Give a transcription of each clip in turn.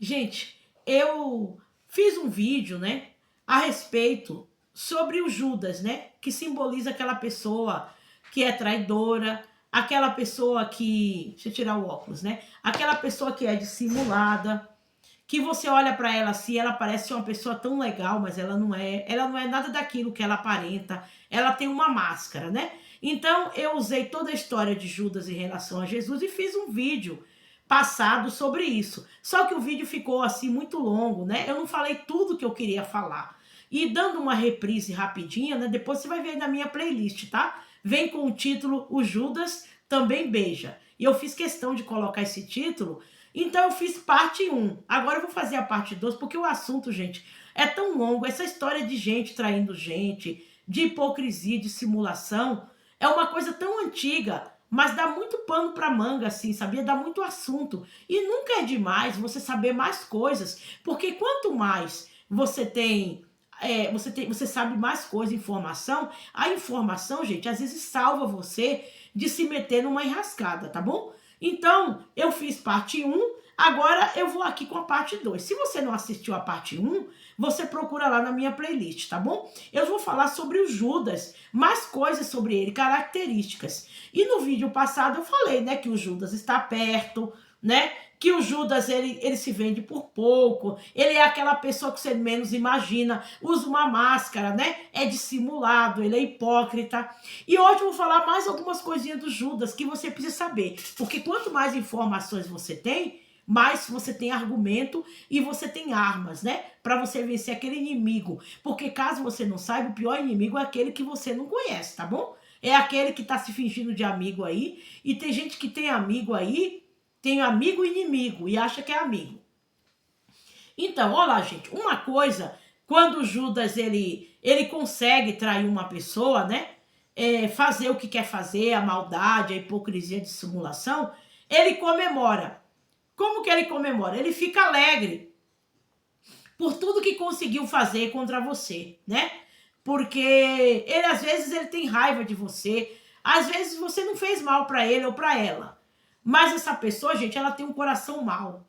Gente, eu fiz um vídeo, né, a respeito sobre o Judas, né, que simboliza aquela pessoa que é traidora, aquela pessoa que, deixa eu tirar o óculos, né, aquela pessoa que é dissimulada, que você olha para ela assim, ela parece uma pessoa tão legal, mas ela não é nada daquilo que ela aparenta, ela tem uma máscara, né? Então eu usei toda a história de Judas em relação a Jesus e fiz um vídeo passado sobre isso. Só que o vídeo ficou assim muito longo, né? Eu não falei tudo que eu queria falar. E dando uma reprise rapidinha, né? Depois você vai ver na minha playlist, tá? Vem com o título O Judas Também Beija. E eu fiz questão de colocar esse título, então eu fiz parte um. Agora eu vou fazer a parte 2 porque o assunto, gente, é tão longo. Essa história de gente traindo gente, de hipocrisia, de simulação, é uma coisa tão antiga, mas dá muito pano para manga, assim, sabia? Dá muito assunto. E nunca é demais você saber mais coisas, porque quanto mais você tem você sabe mais coisa, informação. A informação, gente, às vezes salva você de se meter numa enrascada, tá bom? Então, eu fiz parte um, agora eu vou aqui com a parte 2. Se você não assistiu a parte um, você procura lá na minha playlist, tá bom? Eu vou falar sobre o Judas, mais coisas sobre ele, características. E no vídeo passado eu falei, né, que o Judas está perto, né? Que o Judas ele se vende por pouco, ele é aquela pessoa que você menos imagina, usa uma máscara, né? É dissimulado, ele é hipócrita. E hoje eu vou falar mais algumas coisinhas do Judas que você precisa saber, porque quanto mais informações você tem, mais você tem argumento e você tem armas, né? Para você vencer aquele inimigo. Porque caso você não saiba, o pior inimigo é aquele que você não conhece, tá bom? É aquele que tá se fingindo de amigo aí, e tem gente que tem amigo aí, tem amigo e inimigo e acha que é amigo. Então, olha lá, gente, uma coisa, quando Judas ele consegue trair uma pessoa, né? Fazer o que quer fazer, a maldade, a hipocrisia, a dissimulação, ele comemora. Como que ele comemora? Ele fica alegre por tudo que conseguiu fazer contra você, né? Porque ele às vezes ele tem raiva de você, às vezes você não fez mal para ele ou para ela. Mas essa pessoa, gente, ela tem um coração mau,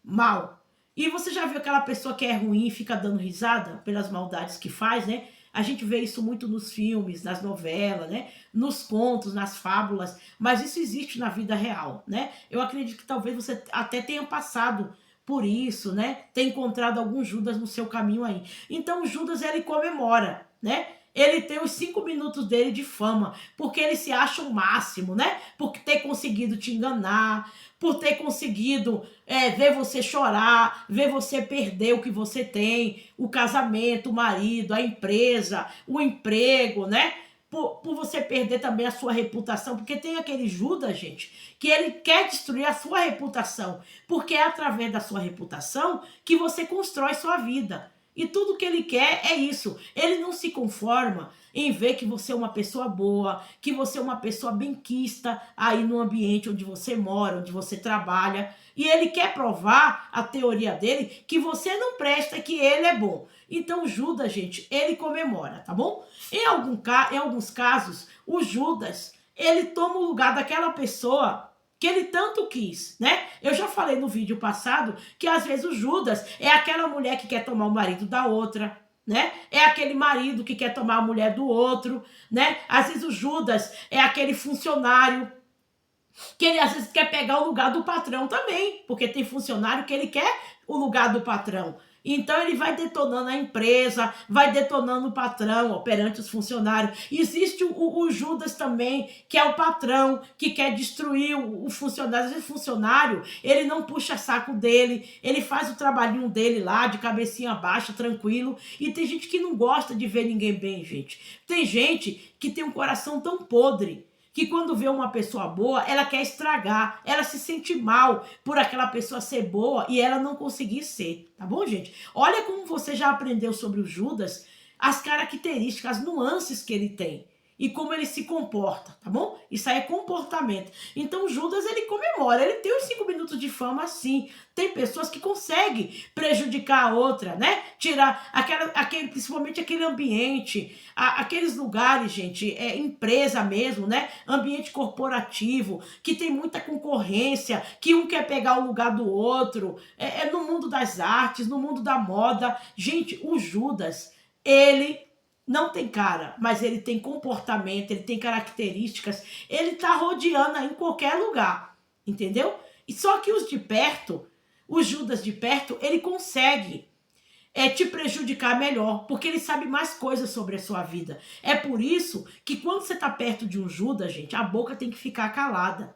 mal. E você já viu aquela pessoa que é ruim e fica dando risada pelas maldades que faz, né? A gente vê isso muito nos filmes, nas novelas, né? Nos contos, nas fábulas, mas isso existe na vida real, né? Eu acredito que talvez você até tenha passado por isso, né? Ter encontrado algum Judas no seu caminho aí. Então o Judas ele comemora, né? Ele tem os 5 minutos dele de fama, porque ele se acha o máximo, né? Por ter conseguido te enganar, por ter conseguido ver você chorar, ver você perder o que você tem, o casamento, o marido, a empresa, o emprego, né? Por você perder também a sua reputação, porque tem aquele Judas, gente, que ele quer destruir a sua reputação, porque é através da sua reputação que você constrói sua vida. E tudo que ele quer é isso. Ele não se conforma em ver que você é uma pessoa boa, que você é uma pessoa benquista aí no ambiente onde você mora, onde você trabalha. E ele quer provar a teoria dele que você não presta, que ele é bom. Então Judas, gente, ele comemora, tá bom? Em alguns casos, o Judas, ele toma o lugar daquela pessoa que ele tanto quis, né? Eu já falei no vídeo passado que às vezes o Judas é aquela mulher que quer tomar o marido da outra, né? É aquele marido que quer tomar a mulher do outro, né? Às vezes o Judas é aquele funcionário que ele às vezes quer pegar o lugar do patrão também, porque tem funcionário que ele quer o lugar do patrão. Então ele vai detonando a empresa, vai detonando o patrão, ó, perante os funcionários. Existe o Judas também, que é o patrão, que quer destruir o funcionário. Às vezes o funcionário, ele não puxa saco dele, ele faz o trabalhinho dele lá, de cabecinha baixa, tranquilo. E tem gente que não gosta de ver ninguém bem, gente. Tem gente que tem um coração tão podre, que quando vê uma pessoa boa, ela quer estragar, ela se sente mal por aquela pessoa ser boa e ela não conseguir ser, tá bom, gente? Olha como você já aprendeu sobre o Judas, as características, as nuances que ele tem e como ele se comporta, tá bom? Isso aí é comportamento. Então o Judas, ele comemora, ele tem os 5 minutos minutos de fama, sim. Tem pessoas que conseguem prejudicar a outra, né? Tirar principalmente aquele ambiente, aqueles lugares, gente, empresa mesmo, né? Ambiente corporativo, que tem muita concorrência, que um quer pegar o lugar do outro. No mundo das artes, no mundo da moda. Gente, o Judas, ele não tem cara, mas ele tem comportamento, ele tem características, ele tá rodeando aí em qualquer lugar, entendeu? E só que os de perto, os Judas de perto, ele consegue te prejudicar melhor, porque ele sabe mais coisas sobre a sua vida. É por isso que quando você tá perto de um Judas, gente, a boca tem que ficar calada.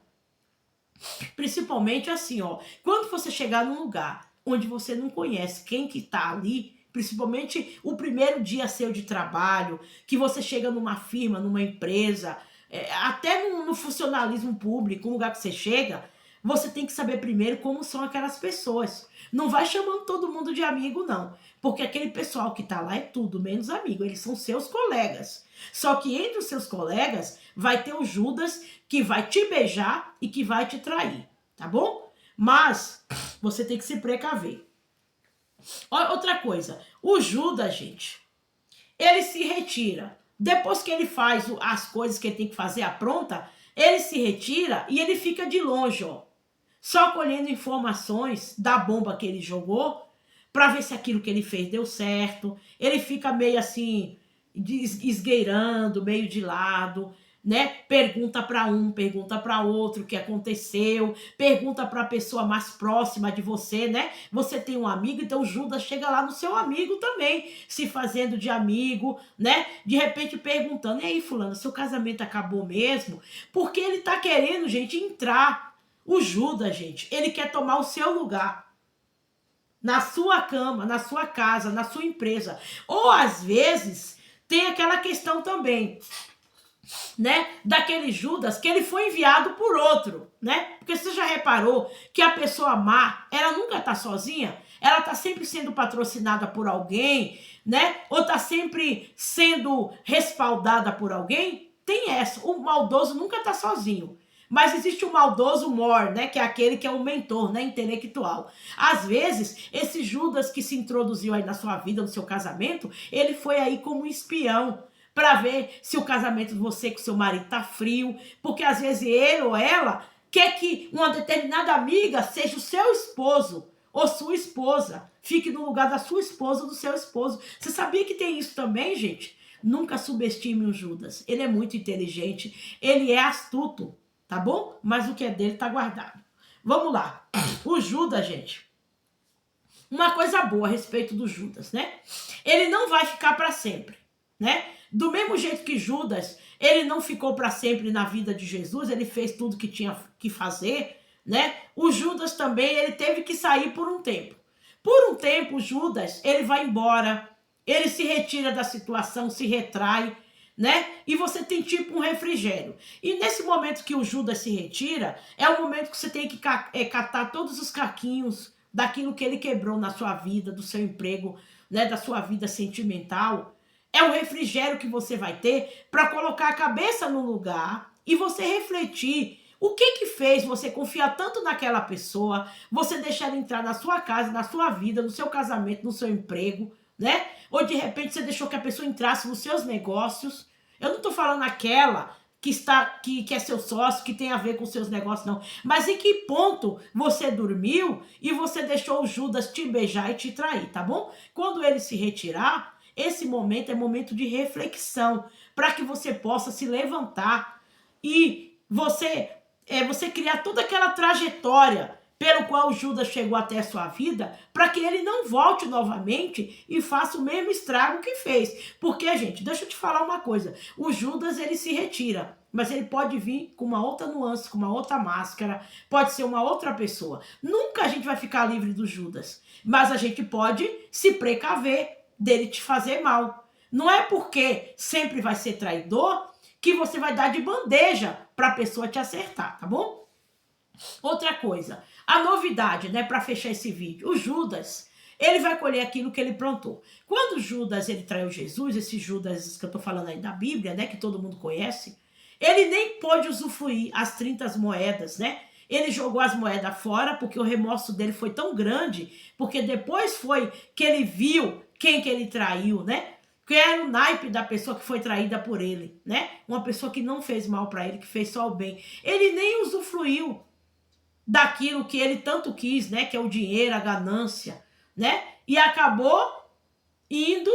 Principalmente assim, ó, quando você chegar num lugar onde você não conhece quem que tá ali, principalmente o primeiro dia seu de trabalho, que você chega numa firma, numa empresa, até no funcionalismo público, um lugar que você chega, você tem que saber primeiro como são aquelas pessoas. Não vai chamando todo mundo de amigo, não. Porque aquele pessoal que tá lá é tudo menos amigo. Eles são seus colegas. Só que entre os seus colegas vai ter o Judas que vai te beijar e que vai te trair. Tá bom? Mas você tem que se precaver. Outra coisa. O Judas, gente, ele se retira. Depois que ele faz as coisas que ele tem que fazer apronta, ele se retira e ele fica de longe, ó. Só colhendo informações da bomba que ele jogou para ver se aquilo que ele fez deu certo. Ele fica meio assim, esgueirando, meio de lado, né? Pergunta para um, pergunta para outro o que aconteceu, pergunta para a pessoa mais próxima de você, né? Você tem um amigo, então Judas chega lá no seu amigo também, se fazendo de amigo, né? De repente perguntando: e aí, fulano, seu casamento acabou mesmo? Porque ele tá querendo, gente, entrar. O Judas, gente, ele quer tomar o seu lugar na sua cama, na sua casa, na sua empresa. Ou às vezes tem aquela questão também, né, daquele Judas que ele foi enviado por outro, né? Porque você já reparou que a pessoa má, ela nunca tá sozinha? Ela tá sempre sendo patrocinada por alguém, né? Ou tá sempre sendo respaldada por alguém? Tem essa. O maldoso nunca tá sozinho. Mas existe o maldoso mor, né? Que é aquele que é um mentor, né? Intelectual. Às vezes, esse Judas que se introduziu aí na sua vida, no seu casamento, ele foi aí como um espião para ver se o casamento de você com seu marido tá frio, porque às vezes ele ou ela quer que uma determinada amiga seja o seu esposo ou sua esposa, fique no lugar da sua esposa ou do seu esposo. Você sabia que tem isso também, gente? Nunca subestime o Judas. Ele é muito inteligente, ele é astuto, tá bom? Mas o que é dele tá guardado. Vamos lá. O Judas, gente, uma coisa boa a respeito do Judas, né? Ele não vai ficar para sempre, né? Do mesmo jeito que Judas, ele não ficou para sempre na vida de Jesus, ele fez tudo que tinha que fazer, né? O Judas também, ele teve que sair por um tempo. Por um tempo, o Judas, ele vai embora, ele se retira da situação, se retrai, né? E você tem tipo um refrigério. E nesse momento que o Judas se retira, é o momento que você tem que catar todos os caquinhos daquilo que ele quebrou na sua vida, do seu emprego, né? Da sua vida sentimental. É o refrigério que você vai ter para colocar a cabeça no lugar e você refletir o que fez você confiar tanto naquela pessoa, você deixar ela entrar na sua casa, na sua vida, no seu casamento, no seu emprego, né? Ou de repente você deixou que a pessoa entrasse nos seus negócios. Eu não estou falando aquela que é seu sócio, que tem a ver com seus negócios, não. Mas em que ponto você dormiu e você deixou o Judas te beijar e te trair, tá bom? Quando ele se retirar, esse momento é momento de reflexão, para que você possa se levantar e você criar toda aquela trajetória pelo qual o Judas chegou até a sua vida, para que ele não volte novamente e faça o mesmo estrago que fez. Porque, gente, deixa eu te falar uma coisa, o Judas, ele se retira, mas ele pode vir com uma outra nuance, com uma outra máscara, pode ser uma outra pessoa. Nunca a gente vai ficar livre do Judas, mas a gente pode se precaver dele te fazer mal. Não é porque sempre vai ser traidor que você vai dar de bandeja para a pessoa te acertar, tá bom? Outra coisa, a novidade, né, para fechar esse vídeo, o Judas, ele vai colher aquilo que ele plantou. Quando Judas, ele traiu Jesus, esse Judas que eu tô falando aí da Bíblia, né, que todo mundo conhece, ele nem pôde usufruir as 30 moedas, né, Ele jogou as moedas fora porque o remorso dele foi tão grande, porque depois foi que ele viu quem que ele traiu, né? Que era o naipe da pessoa que foi traída por ele, né? Uma pessoa que não fez mal para ele, que fez só o bem. Ele nem usufruiu daquilo que ele tanto quis, né? Que é o dinheiro, a ganância, né? E acabou indo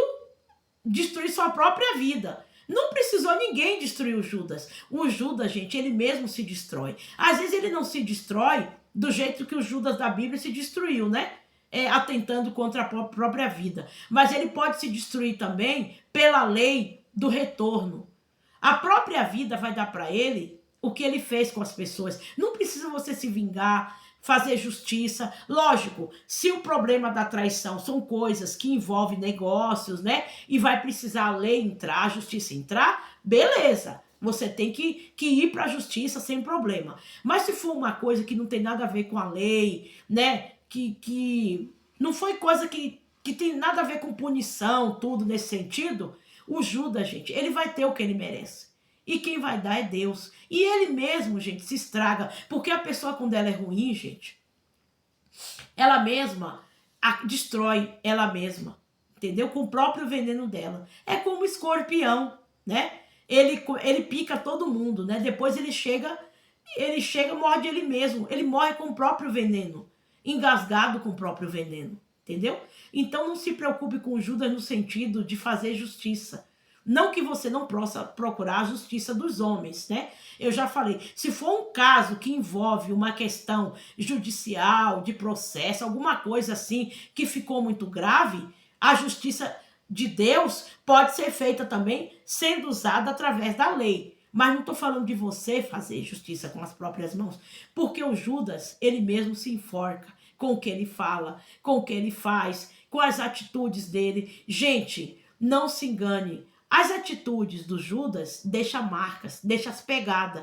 destruir sua própria vida. Não precisou ninguém destruir o Judas. O Judas, gente, ele mesmo se destrói. Às vezes ele não se destrói do jeito que o Judas da Bíblia se destruiu, né? Atentando contra a própria vida. Mas ele pode se destruir também pela lei do retorno. A própria vida vai dar para ele o que ele fez com as pessoas. Não precisa você se vingar, fazer justiça. Lógico, se o problema da traição são coisas que envolvem negócios, né? E vai precisar a lei entrar, a justiça entrar, beleza. Você tem que ir para a justiça sem problema. Mas se for uma coisa que não tem nada a ver com a lei, né? Que não foi coisa que tem nada a ver com punição, tudo nesse sentido, o Judas, gente, ele vai ter o que ele merece. E quem vai dar é Deus. E ele mesmo, gente, se estraga. Porque a pessoa, quando ela é ruim, gente, ela mesma destrói ela mesma. Entendeu? Com o próprio veneno dela. É como o escorpião, né? Ele pica todo mundo, né? Depois ele chega, morde ele mesmo. Ele morre com o próprio veneno. Engasgado com o próprio veneno. Entendeu? Então não se preocupe com Judas no sentido de fazer justiça. Não que você não possa procurar a justiça dos homens, né? Eu já falei, se for um caso que envolve uma questão judicial, de processo, alguma coisa assim que ficou muito grave, a justiça de Deus pode ser feita também sendo usada através da lei. Mas não estou falando de você fazer justiça com as próprias mãos, porque o Judas, ele mesmo se enforca com o que ele fala, com o que ele faz, com as atitudes dele. Gente, não se engane. As atitudes do Judas deixam marcas, deixam as pegadas.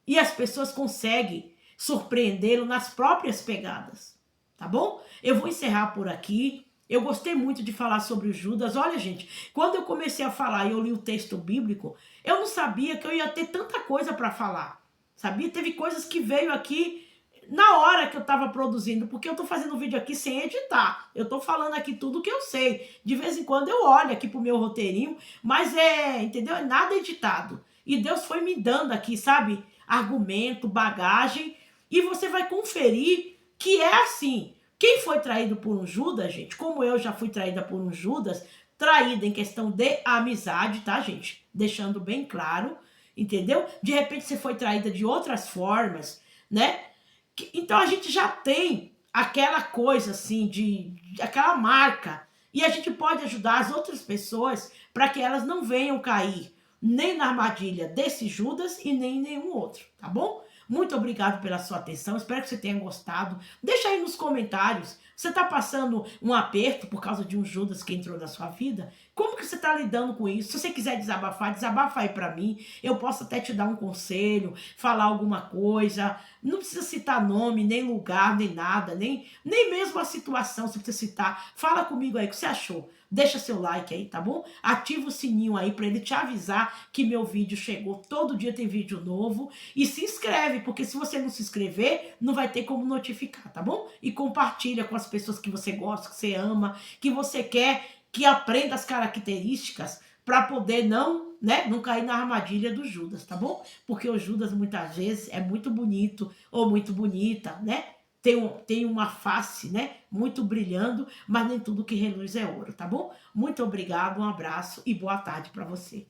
E as pessoas conseguem surpreendê-lo nas próprias pegadas. Tá bom? Eu vou encerrar por aqui. Eu gostei muito de falar sobre o Judas. Olha, gente, quando eu comecei a falar e eu li o texto bíblico, eu não sabia que eu ia ter tanta coisa para falar. Sabia? Teve coisas que veio aqui na hora que eu estava produzindo, porque eu estou fazendo o vídeo aqui sem editar. Eu estou falando aqui tudo que eu sei. De vez em quando eu olho aqui pro meu roteirinho, mas entendeu? É nada editado. E Deus foi me dando aqui, sabe? Argumento, bagagem, e você vai conferir que é assim. Quem foi traído por um Judas, gente, como eu já fui traída por um Judas, traída em questão de amizade, tá, gente? Deixando bem claro, entendeu? De repente você foi traída de outras formas, né? Então a gente já tem aquela coisa assim, aquela marca. E a gente pode ajudar as outras pessoas para que elas não venham cair nem na armadilha desse Judas e nem em nenhum outro, tá bom? Muito obrigado pela sua atenção, espero que você tenha gostado. Deixa aí nos comentários, você está passando um aperto por causa de um Judas que entrou na sua vida? Como que você está lidando com isso? Se você quiser desabafar, desabafa aí para mim. Eu posso até te dar um conselho, falar alguma coisa. Não precisa citar nome, nem lugar, nem nada, nem mesmo a situação, se precisa citar. Fala comigo aí o que você achou. Deixa seu like aí, tá bom? Ativa o sininho aí para ele te avisar que meu vídeo chegou. Todo dia tem vídeo novo. E se inscreve, porque se você não se inscrever, não vai ter como notificar, tá bom? E compartilha com as pessoas que você gosta, que você ama, que você quer que aprenda as características para poder não cair na armadilha do Judas, tá bom? Porque o Judas muitas vezes é muito bonito ou muito bonita, né? Tem uma face, né, muito brilhando, mas nem tudo que reluz é ouro, tá bom? Muito obrigado, um abraço e boa tarde para você.